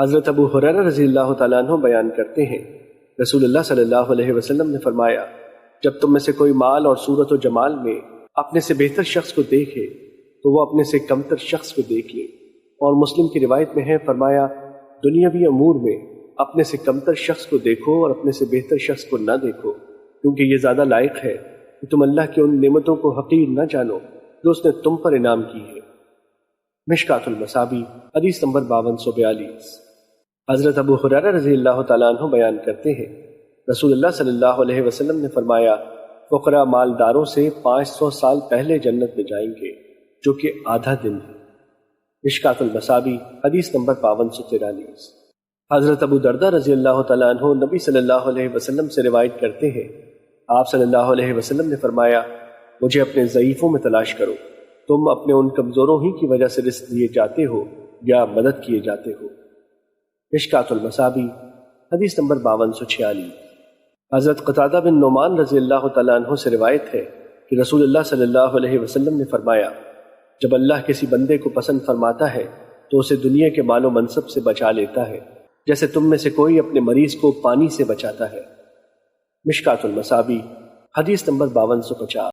حضرت ابو ہریرہ رضی اللہ تعالیٰ عنہ بیان کرتے ہیں، رسول اللہ صلی اللہ علیہ وسلم نے فرمایا، جب تم میں سے کوئی مال اور صورت و جمال میں اپنے سے بہتر شخص کو دیکھے تو وہ اپنے سے کمتر شخص کو دیکھ لے۔ اور مسلم کی روایت میں ہے، فرمایا دنیاوی امور میں اپنے سے کمتر شخص کو دیکھو اور اپنے سے بہتر شخص کو نہ دیکھو، کیونکہ یہ زیادہ لائق ہے کہ تم اللہ کی ان نعمتوں کو حقیر نہ جانو جو اس نے تم پر انعام کی ہے۔ مشکوٰۃ المصابیح حدیث نمبر 5242۔ حضرت ابو ہریرہ رضی اللہ تعالیٰ عنہ بیان کرتے ہیں، رسول اللہ صلی اللہ علیہ وسلم نے فرمایا، فقراء مالداروں سے 500 سال پہلے جنت میں جائیں گے، جو کہ آدھا دن ہے۔ مشکوٰۃ المصابیح حدیث نمبر 5243۔ حضرت ابو دردہ رضی اللہ تعالیٰ عنہ نبی صلی اللہ علیہ وسلم سے روایت کرتے ہیں، آپ صلی اللہ علیہ وسلم نے فرمایا، مجھے اپنے ضعیفوں میں تلاش کرو، تم اپنے ان کمزوروں ہی کی وجہ سے رزق دیے جاتے ہو یا مدد کیے جاتے ہو۔ مشکوٰۃ المصابیح حدیث نمبر 5246۔ حضرت قتادہ بن نعمان رضی اللہ تعالیٰ عنہ سے روایت ہے کہ رسول اللہ صلی اللہ علیہ وسلم نے فرمایا، جب اللہ کسی بندے کو پسند فرماتا ہے تو اسے دنیا کے مال و منصب سے بچا لیتا ہے، جیسے تم میں سے کوئی اپنے مریض کو پانی سے بچاتا ہے۔ مشکوٰۃ المصابیح حدیث نمبر 5250۔